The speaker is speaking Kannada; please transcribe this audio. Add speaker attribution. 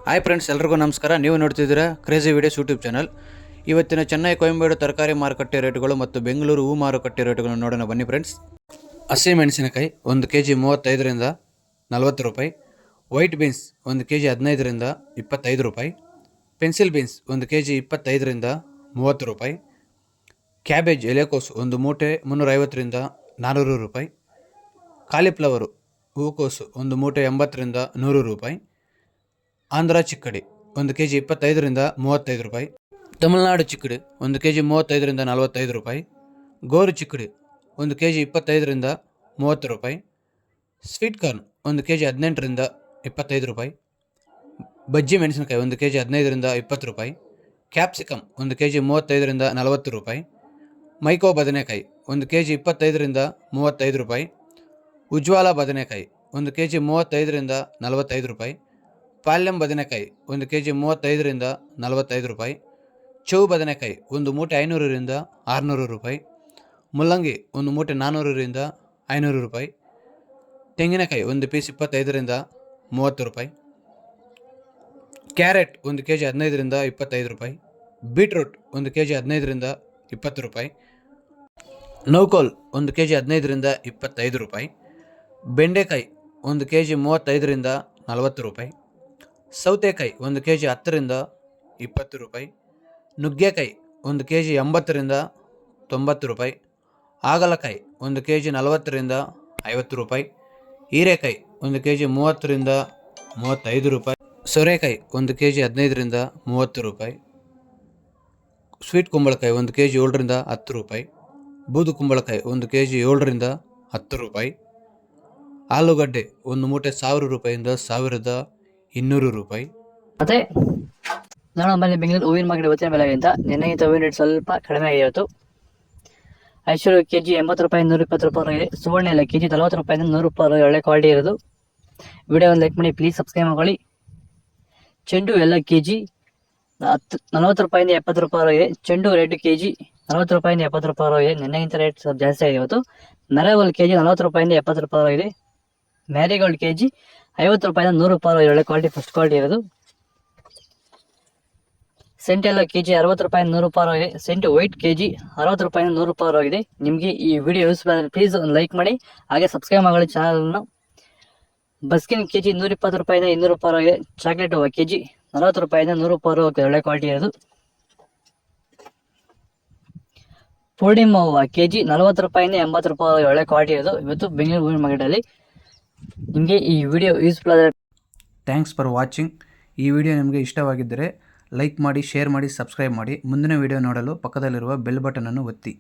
Speaker 1: ಹಾಯ್ ಫ್ರೆಂಡ್ಸ್, ಎಲ್ರಿಗೂ ನಮಸ್ಕಾರ. ನೀವು ನೋಡ್ತಿದ್ದೀರಾ ಕ್ರೇಜಿ ವಿಡಿಯೋಸ್ ಯೂಟ್ಯೂಬ್ ಚಾನಲ್. ಇವತ್ತಿನ ಚೆನ್ನೈ ಕೊಯಂಬೇಡು ತರಕಾರಿ ಮಾರುಕಟ್ಟೆ ರೇಟುಗಳು ಮತ್ತು ಬೆಂಗಳೂರು ಹೂ ಮಾರುಕಟ್ಟೆ ರೇಟುಗಳನ್ನು ನೋಡೋಣ ಬನ್ನಿ ಫ್ರೆಂಡ್ಸ್. ಹಸಿ ಮೆಣಸಿನಕಾಯಿ 1 kg 35ರಿಂದ 40 ರೂಪಾಯಿ. ವೈಟ್ ಬೀನ್ಸ್ 1 kg 15ರಿಂದ 25 ರೂಪಾಯಿ. ಪೆನ್ಸಿಲ್ ಬೀನ್ಸ್ 1 kg 25ರಿಂದ 30 ರೂಪಾಯಿ. ಕ್ಯಾಬೇಜ್ ಎಲೆಕೋಸು 1 ಮೂಟೆ 350ರಿಂದ 400 ರೂಪಾಯಿ. ಕಾಲಿಫ್ಲವರು ಹೂಕೋಸು 1 ಮೂಟೆ 80ರಿಂದ 100 ರೂಪಾಯಿ. ಆಂಧ್ರ ಚಿಕ್ಕಡಿ 1 kg 25ರಿಂದ 35 ರೂಪಾಯಿ. ತಮಿಳುನಾಡು ಚಿಕ್ಕಡಿ 1 kg 35ರಿಂದ 45 ರೂಪಾಯಿ. ಗೋರು ಚಿಕ್ಕಡಿ 1 kg 25ರಿಂದ 30 ರೂಪಾಯಿ. ಸ್ವೀಟ್ ಕಾರ್ನ್ 1 kg 18ರಿಂದ 25 ರೂಪಾಯಿ. ಬಜ್ಜಿ ಮೆಣಸಿನಕಾಯಿ 1 kg 15ರಿಂದ 20 ರೂಪಾಯಿ. ಕ್ಯಾಪ್ಸಿಕಮ್ 1 kg 35ರಿಂದ 40 ರೂಪಾಯಿ. ಮೈಕೋ ಬದನೆಕಾಯಿ 1 kg 25ರಿಂದ 35 ರೂಪಾಯಿ. ಉಜ್ವಾಲ ಬದನೆಕಾಯಿ 1 kg 35ರಿಂದ 45 ರೂಪಾಯಿ. ಪಾಲ್ಯಂ ಬದನೆಕಾಯಿ 1 kg 35ರಿಂದ 45 ರೂಪಾಯಿ. ಚೌ ಬದನೆಕಾಯಿ 1 ಮೂಟೆ 500ರಿಂದ 600 ರೂಪಾಯಿ. ಮುಲ್ಲಂಗಿ 1 ಮೂಟೆ 400ರಿಂದ 500 ರೂಪಾಯಿ. ತೆಂಗಿನಕಾಯಿ 1 ಪೀಸ್ 25ರಿಂದ 30 ರೂಪಾಯಿ. ಕ್ಯಾರೆಟ್ 1 kg 15ರಿಂದ 25 ರೂಪಾಯಿ. ಬೀಟ್ರೂಟ್ 1 kg 15ರಿಂದ 20 ರೂಪಾಯಿ. ನೌಕೋಲ್ 1 kg 15ರಿಂದ 25 ರೂಪಾಯಿ. ಬೆಂಡೆಕಾಯಿ 1 kg 35ರಿಂದ 40 ರೂಪಾಯಿ. ಸೌತೆಕಾಯಿ 1 kg 10ರಿಂದ 20 ರೂಪಾಯಿ. ನುಗ್ಗೆಕಾಯಿ 1 kg 80ರಿಂದ 90 ರೂಪಾಯಿ. ಹಾಗಲಕಾಯಿ 1 kg 40ರಿಂದ 50 ರೂಪಾಯಿ. ಹೀರೆಕಾಯಿ 1 kg 30ರಿಂದ 35 ರೂಪಾಯಿ. ಸೋರೆಕಾಯಿ 1 kg 15ರಿಂದ 30 ರೂಪಾಯಿ. ಸ್ವೀಟ್ ಕುಂಬಳಕಾಯಿ 1 kg 7ರಿಂದ 10 ರೂಪಾಯಿ. ಬೂದು ಕುಂಬಳಕಾಯಿ 1 kg 7ರಿಂದ 10 ರೂಪಾಯಿ. ಆಲೂಗಡ್ಡೆ 1 ಮೂಟೆ 1000 ರೂಪಾಯಿಂದ 1200 ರೂಪಾಯಿ.
Speaker 2: ಮತ್ತೆ ನಾನು ನಮ್ಮಲ್ಲಿ ಬೆಂಗಳೂರು ಹೂವಿನ ಮಾರ್ಕೆಟ್ ಇವತ್ತಿನ ಬೆಲೆಗಿಂತ ನಿನ್ನೆಗಿಂತ ಹೂವಿನ ರೇಟ್ ಸ್ವಲ್ಪ ಕಡಿಮೆ ಆಗಿತ್ತು. ಐಶ್ವರ್ಯ kg 80 ರೂಪಾಯಿ 120 ರೂಪಾಯಿ ಇದೆ. ಸುವರ್ಣ ಎಲ್ಲ kg 40 ರೂಪಾಯಿಂದ 100 ರೂಪಾಯಿ ಒಳ್ಳೆ ಕ್ವಾಲಿಟಿ ಇರೋದು. ವಿಡಿಯೋ ಒಂದು ಲೈಕ್ ಮಾಡಿ, ಪ್ಲೀಸ್ ಸಬ್ಸ್ಕ್ರೈಬ್ ಮಾಡ್ಕೊಳ್ಳಿ. ಚೆಂಡು ಎಲ್ಲ kg 40 ರೂಪಾಯಿಂದ 70 ರೂಪಾಯಿ ಇದೆ. ಚೆಂಡು ರೇಟ್ kg 40 ರೂಪಾಯಿಂದ 70 ರೂಪಾಯಿ ಇದೆ. ನಿನ್ನೆಗಿಂತ ರೇಟ್ ಸ್ವಲ್ಪ ಜಾಸ್ತಿ ಆಗಿದೆ ಇವತ್ತು. ಮೆರಗೋಲ್ಡ್ kg 40 ರೂಪಾಯಿಂದ 70 ರೂಪಾಯಿ ಇದೆ. ಮ್ಯಾರಿಗೋಲ್ಡ್ kg 50 ರೂಪಾಯಿಂದ 100 ರೂಪಾಯಿ ಒಳ್ಳೆ ಕ್ವಾಲಿಟಿ, ಫಸ್ಟ್ ಕ್ವಾಲಿಟಿ ಇರೋದು. ಸೆಂಟ್ ಎಲ್ಲ kg 60 ರೂಪಾಯಿ 100 ರೂಪಾಯಿ ಇದೆ. ಸೆಂಟ್ ವೈಟ್ kg 60 ರೂಪಾಯಿ 100 ರೂಪಾಯಿ ಆಗಿದೆ. ನಿಮಗೆ ಈ ವಿಡಿಯೋ ಯೂಸ್ಫುಲ್ ಆದರೆ ಪ್ಲೀಸ್ ಒಂದು ಲೈಕ್ ಮಾಡಿ, ಹಾಗೆ ಸಬ್ಸ್ಕ್ರೈಬ್ ಮಾಡಿ ಚಾನಲ್ನ. ಬಸ್ಕಿನ್ kg 120 ರೂಪಾಯಿಂದ 200 ರೂಪಾಯಿ ಆಗಿದೆ. ಚಾಕ್ಲೇಟ್ ಹೂವು kg 40 ರೂಪಾಯಿಂದ 100 ರೂಪಾಯಿ ಒಳ್ಳೆ ಕ್ವಾಲಿಟಿ ಇರೋದು. ಪೂರ್ಣಿಮಾ ಹೂವು kg 40 ರೂಪಾಯಿಂದ 80 ರೂಪಾಯಿ ಒಳ್ಳೆ ಕ್ವಾಲಿಟಿ ಇರೋದು ಇವತ್ತು ಬೆಂಗಳೂರು ಹೂವಿನ ಮಾರ್ಕೆಟಲ್ಲಿ. ನಿಮಗೆ ಈ ವಿಡಿಯೋ ಯೂಸ್ಫುಲ್ ಆದರೆ
Speaker 1: ಥ್ಯಾಂಕ್ಸ್ ಫಾರ್ ವಾಚಿಂಗ್. ಈ ವಿಡಿಯೋ ನಿಮಗೆ ಇಷ್ಟವಾಗಿದ್ದರೆ ಲೈಕ್ ಮಾಡಿ, ಶೇರ್ ಮಾಡಿ, ಸಬ್ಸ್ಕ್ರೈಬ್ ಮಾಡಿ. ಮುಂದಿನ ವಿಡಿಯೋ ನೋಡಲು ಪಕ್ಕದಲ್ಲಿರುವ ಬೆಲ್ ಬಟನನ್ನು ಒತ್ತಿ.